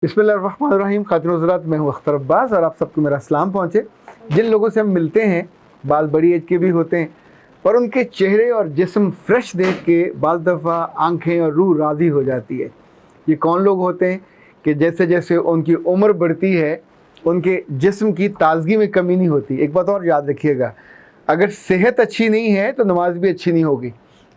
बिस्मिल्लाहिर्रहमानिर्रहीम। खातिन हज़रात, मैं हूँ अख्तर अब्बास और आप सबको मेरा सलाम पहुँचे। जिन लोगों से हम मिलते हैं बाल बड़ी एज के भी होते हैं, पर उनके चेहरे और जिस्म फ्रेश देख के बाज़ दफ़ा आंखें और रूह राज़ी हो जाती है। ये कौन लोग होते हैं कि जैसे जैसे उनकी उम्र बढ़ती है उनके जिस्म की ताज़गी में कमी नहीं होती। एक बात और याद रखिएगा, अगर सेहत अच्छी नहीं है तो नमाज भी अच्छी नहीं होगी।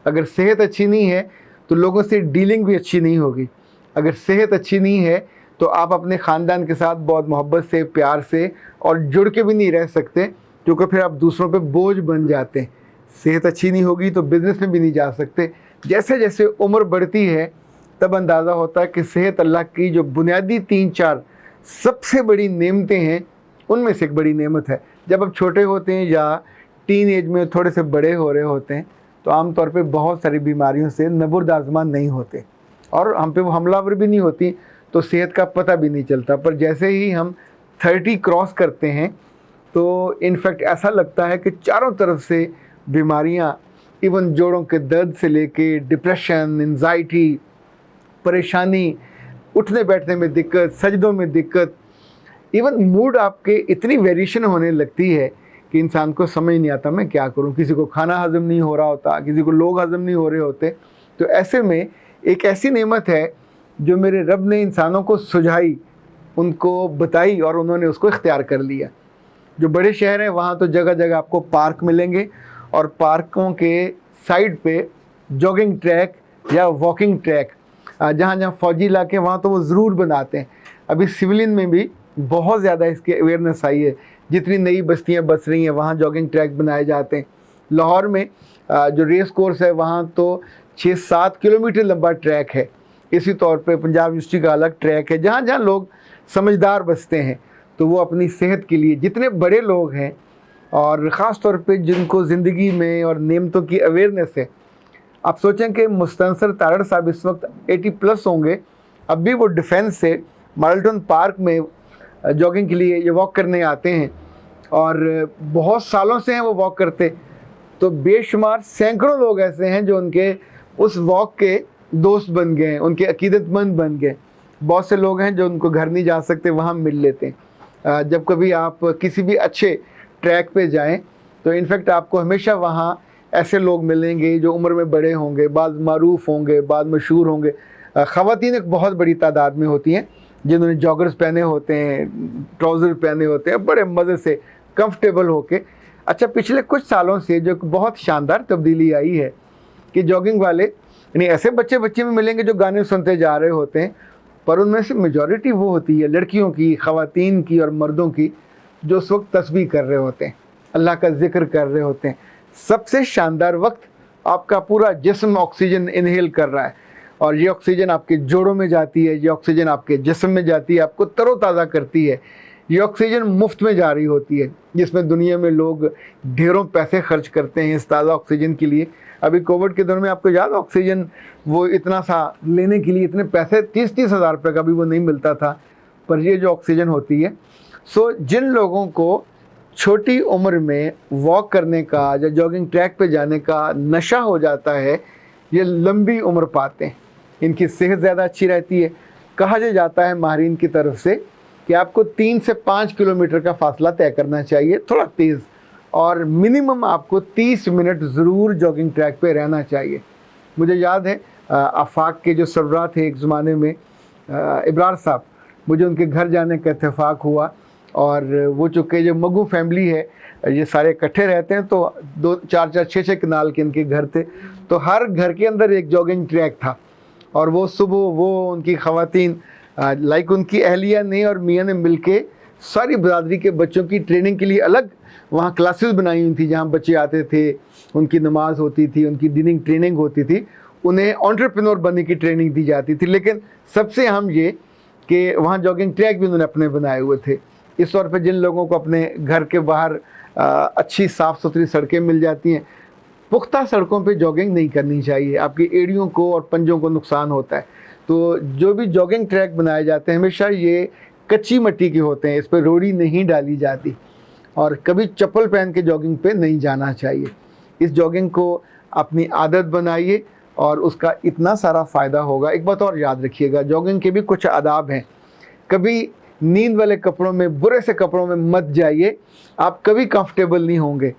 अगर सेहत अच्छी नहीं है तो लोगों से डीलिंग भी अच्छी नहीं होगी। अगर सेहत अच्छी नहीं है तो आप अपने ख़ानदान के साथ बहुत मोहब्बत से, प्यार से और जुड़ के भी नहीं रह सकते, क्योंकि फिर आप दूसरों पे बोझ बन जाते हैं। सेहत अच्छी नहीं होगी तो बिज़नेस में भी नहीं जा सकते। जैसे जैसे उम्र बढ़ती है तब अंदाज़ा होता है कि सेहत अल्लाह की जो बुनियादी 3-4 सबसे बड़ी नेमतें हैं उनमें से एक बड़ी नेमत है। जब आप छोटे होते हैं या टीन एज में थोड़े से बड़े हो रहे होते हैं तो आम तौर पे बहुत सारी बीमारियों से नबुर्द आज़मा नहीं होते और हम पे वो हमलावर भी नहीं होती, तो सेहत का पता भी नहीं चलता। पर जैसे ही हम 30 क्रॉस करते हैं तो इनफैक्ट ऐसा लगता है कि चारों तरफ से बीमारियां, इवन जोड़ों के दर्द से लेके डिप्रेशन, एंजाइटी, परेशानी, उठने बैठने में दिक्कत, सजदों में दिक्कत, इवन मूड आपके इतनी वेरिएशन होने लगती है कि इंसान को समझ नहीं आता मैं क्या करूं। किसी को खाना हजम नहीं हो रहा होता, किसी को लोग हजम नहीं हो रहे होते। तो ऐसे में एक ऐसी नेमत है जो मेरे रब ने इंसानों को सुझाई, उनको बताई और उन्होंने उसको इख्तियार कर लिया। जो बड़े शहर हैं वहाँ तो जगह जगह आपको पार्क मिलेंगे और पार्कों के साइड पे जॉगिंग ट्रैक या वॉकिंग ट्रैक, जहाँ जहाँ फ़ौजी इलाके वहाँ तो वो ज़रूर बनाते हैं। अभी सिविलियन में भी बहुत ज़्यादा इसकी अवेयरनेस आई है। जितनी नई बस्तियाँ बस रही हैं वहाँ जॉगिंग ट्रैक बनाए जाते हैं। लाहौर में जो रेस कोर्स है वहाँ तो 6-7 किलोमीटर लंबा ट्रैक है। इसी तौर पे पंजाब यूनिवर्सिटी का अलग ट्रैक है। जहाँ जहाँ लोग समझदार बसते हैं तो वो अपनी सेहत के लिए, जितने बड़े लोग हैं और ख़ास तौर पे जिनको ज़िंदगी में और नेमतों की अवेयरनेस है, आप सोचें कि मुस्तनसर तारड़ साहब इस वक्त 80+ होंगे, अब भी वो डिफेंस से माल्टन पार्क में जॉगिंग के लिए ये वॉक करने आते हैं और बहुत सालों से हैं वो वॉक करते। तो बेशुमार सैकड़ों लोग ऐसे हैं जो उनके उस वॉक के दोस्त बन गए हैं, उनके अकीदतमंद बन गए। बहुत से लोग हैं जो उनको घर नहीं जा सकते, वहाँ मिल लेते हैं। जब कभी आप किसी भी अच्छे ट्रैक पे जाएं तो इनफैक्ट आपको हमेशा वहाँ ऐसे लोग मिलेंगे जो उम्र में बड़े होंगे, बाद मारूफ होंगे, बाद मशहूर होंगे। ख़वातीन एक बहुत बड़ी तादाद में होती हैं जिन्होंने जॉगर्स पहने होते हैं, ट्राउज़र पहने होते हैं, बड़े मज़े से कंफर्टेबल होके। अच्छा, पिछले कुछ सालों से जो बहुत शानदार तब्दीली आई है कि जॉगिंग वाले, यानी ऐसे बच्चे में मिलेंगे जो गाने सुनते जा रहे होते हैं, पर उनमें से मेजॉरिटी वो होती है लड़कियों की, ख़वातीन की और मर्दों की, जो उस वक्त तस्बीह कर रहे होते हैं, अल्लाह का जिक्र कर रहे होते हैं। सबसे शानदार वक्त, आपका पूरा जिस्म ऑक्सीजन इनहेल कर रहा है और ये ऑक्सीजन आपके जोड़ों में जाती है, ये ऑक्सीजन आपके जिस्म में जाती है, आपको तरोताज़ा करती है। ये ऑक्सीजन मुफ्त में जारी होती है, जिसमें दुनिया में लोग ढेरों पैसे खर्च करते हैं इस ताज़ा ऑक्सीजन के लिए। अभी कोविड के दौर में आपको याद, ऑक्सीजन वो इतना सा लेने के लिए इतने पैसे 30-30 हज़ार रुपये का भी वो नहीं मिलता था। पर ये जो ऑक्सीजन होती है, सो जिन लोगों को छोटी उम्र में वॉक करने का या जॉगिंग ट्रैक पे जाने का नशा हो जाता है, ये लंबी उम्र पाते हैं, इनकी सेहत ज़्यादा अच्छी रहती है। कहा जाता है माहिरीन की तरफ से कि आपको 3 से 5 किलोमीटर का फासला तय करना चाहिए थोड़ा तेज़, और मिनिमम आपको 30 मिनट ज़रूर जॉगिंग ट्रैक पे रहना चाहिए। मुझे याद है आफाक के जो सरबराह थे एक ज़माने में, इब्रार साहब, मुझे उनके घर जाने का इत्तेफाक हुआ और वो चूँकि जो मगू फैमिली है ये सारे इकट्ठे रहते हैं, तो 2-4-4, 6-6 कनाल के इनके घर थे, तो हर घर के अंदर एक जॉगिंग ट्रैक था। और वो सुबह वो उनकी ख़वातीन लाइक उनकी अहलिया ने और मियाँ ने मिलके सारी बरादरी के बच्चों की ट्रेनिंग के लिए अलग वहाँ क्लासेस बनाई हुई थी, जहाँ बच्चे आते थे, उनकी नमाज होती थी, उनकी दीनिंग ट्रेनिंग होती थी, उन्हें एंटरप्रेन्योर बनने की ट्रेनिंग दी जाती थी। लेकिन सबसे अहम ये कि वहाँ जॉगिंग ट्रैक भी उन्होंने अपने बनाए हुए थे। इस तौर पर जिन लोगों को अपने घर के बाहर अच्छी साफ़ सुथरी सड़कें मिल जाती हैं, पुख्ता सड़कों पे जॉगिंग नहीं करनी चाहिए, आपकी एड़ियों को और पंजों को नुकसान होता है। तो जो भी जॉगिंग ट्रैक बनाए जाते हैं हमेशा ये कच्ची मिट्टी के होते हैं, इस पर रोड़ी नहीं डाली जाती और कभी चप्पल पहन के जॉगिंग पे नहीं जाना चाहिए। इस जॉगिंग को अपनी आदत बनाइए और उसका इतना सारा फ़ायदा होगा। एक बात और याद रखिएगा, जॉगिंग के भी कुछ आदाब हैं। कभी नींद वाले कपड़ों में, बुरे से कपड़ों में मत जाइए, आप कभी कंफर्टेबल नहीं होंगे।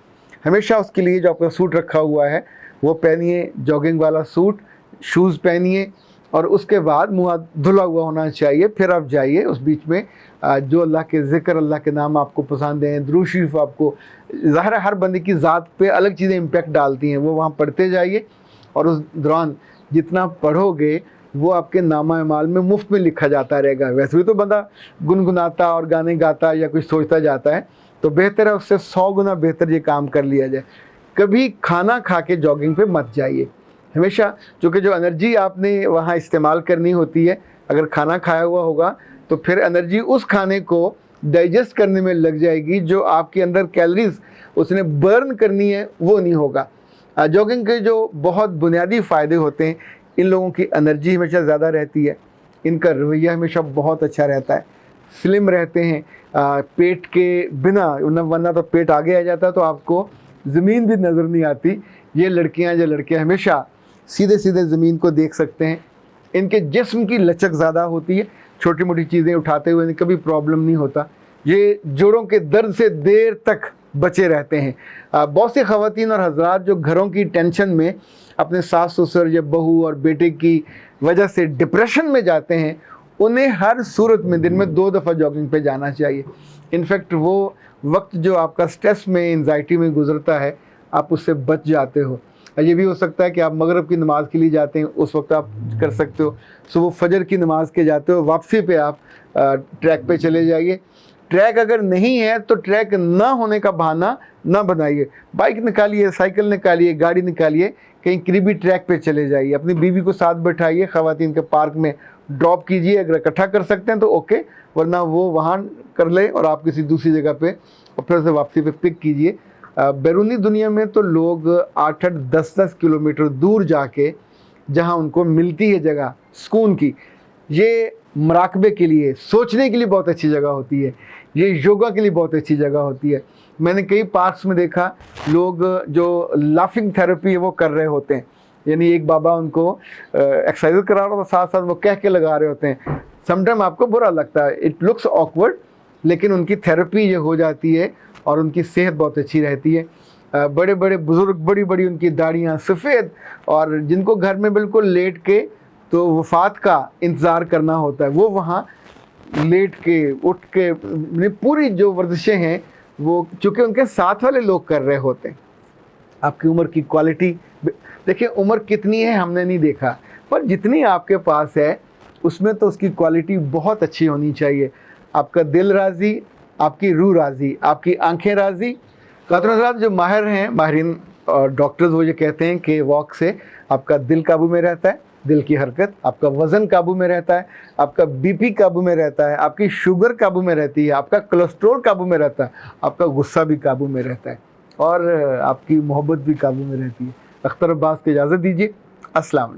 हमेशा उसके लिए जो आपका सूट रखा हुआ है वो पहनिए, जॉगिंग वाला सूट, शूज़ पहनिए, और उसके बाद मुँह हाथ धुला हुआ होना चाहिए। फिर आप जाइए उस बीच में जो अल्लाह के ज़िक्र, अल्लाह के नाम आपको पसंद हैं, दुरूद शरीफ आपको, ज़ाहिर है हर बंदे की ज़ात पे अलग चीज़ें इम्पेक्ट डालती हैं, वो वहाँ पढ़ते जाइए। और उस दौरान जितना पढ़ोगे वो आपके नामा अमाल में मुफ्त में लिखा जाता रहेगा। वैसे भी तो बंदा गुनगुनाता और गाने गाता या कुछ सोचता जाता है, तो बेहतर है उससे 100 गुना बेहतर ये काम कर लिया जाए। कभी खाना खा के जॉगिंग पे मत जाइए। हमेशा, चूँकि जो एनर्जी आपने वहाँ इस्तेमाल करनी होती है, अगर खाना खाया हुआ होगा तो फिर एनर्जी उस खाने को डाइजेस्ट करने में लग जाएगी, जो आपके अंदर कैलोरीज उसने बर्न करनी है वो नहीं होगा। जॉगिंग के जो बहुत बुनियादी फ़ायदे होते हैं, इन लोगों की एनर्जी हमेशा ज़्यादा रहती है, इनका रवैया हमेशा बहुत अच्छा रहता है, स्लिम रहते हैं, पेट के बिना, वरना तो पेट आगे आ जाता है तो आपको ज़मीन भी नज़र नहीं आती। ये लड़कियां जो लड़के हमेशा सीधे सीधे ज़मीन को देख सकते हैं। इनके जिस्म की लचक ज़्यादा होती है, छोटी मोटी चीज़ें उठाते हुए इन्हें कभी प्रॉब्लम नहीं होता। ये जोड़ों के दर्द से देर तक बचे रहते हैं। बहुत सी ख़वातीन और हज़रात जो घरों की टेंशन में अपने सास ससुर या बहू और बेटे की वजह से डिप्रेशन में जाते हैं, उन्हें हर सूरत में दिन में 2 दफ़ा जॉगिंग पे जाना चाहिए। इनफैक्ट वो वक्त जो आपका स्ट्रेस में, एंजाइटी में गुजरता है, आप उससे बच जाते हो। ये भी हो सकता है कि आप मगरिब की नमाज़ के लिए जाते हैं, उस वक्त आप कर सकते हो। सुबह फजर की नमाज़ के जाते हो, वापसी पे आप ट्रैक पे चले जाइए। ट्रैक अगर नहीं है तो ट्रैक ना होने का बहाना ना बनाइए, बाइक निकालिए, साइकिल निकालिए, गाड़ी निकालिए, कहीं करीबी ट्रैक पे चले जाइए, अपनी बीवी को साथ बैठाइए, ख़वातीन के पार्क में ड्रॉप कीजिए। अगर इकट्ठा कर सकते हैं तो ओके, वरना वो वहाँ कर ले और आप किसी दूसरी जगह पे और फिर से वापसी पे पिक कीजिए। बैरूनी दुनिया में तो लोग 8-8, 10-10 किलोमीटर दूर जाके, जहाँ उनको मिलती है जगह सुकून की, ये मराकबे के लिए, सोचने के लिए बहुत अच्छी जगह होती है, ये योगा के लिए बहुत अच्छी जगह होती है। मैंने कई पार्क्स में देखा लोग जो लाफिंग थेरेपी है वो कर रहे होते हैं, यानी एक बाबा उनको एक्सरसाइज करा रहा था, साथ साथ वो कह के लगा रहे होते हैं। समटाइम आपको बुरा लगता है, इट लुक्स ऑकवर्ड, लेकिन उनकी थेरेपी ये हो जाती है और उनकी सेहत बहुत अच्छी रहती है। बड़े बड़े बुज़ुर्ग, बड़ी बड़ी उनकी दाढ़ियाँ सफ़ेद, और जिनको घर में बिल्कुल लेट के तो वफ़ात का इंतज़ार करना होता है, वो वहाँ लेट के, उठ के, पूरी जो वर्जिशें हैं वो चूँकि उनके साथ वाले लोग कर रहे होते हैं। आपकी उम्र की क्वालिटी देखिए, उम्र कितनी है हमने नहीं देखा, पर जितनी आपके पास है उसमें तो उसकी क्वालिटी बहुत अच्छी होनी चाहिए। आपका दिल राज़ी, आपकी रूह राज़ी, आपकी आंखें राज़ी। खातून जो माहिर हैं, माहिरीन और डॉक्टर्स, वो ये कहते हैं कि वॉक से आपका दिल काबू में रहता है, दिल की हरकत, आपका वज़न काबू में रहता है, आपका बीपी काबू में रहता है, आपकी शुगर काबू में रहती है, आपका कोलेस्ट्रॉल काबू में रहता है, आपका गुस्सा भी काबू में रहता है, और आपकी मोहब्बत भी काबू में रहती है। अख्तर अब्बास को इजाज़त दीजिए। अस्सलाम वालेकुम।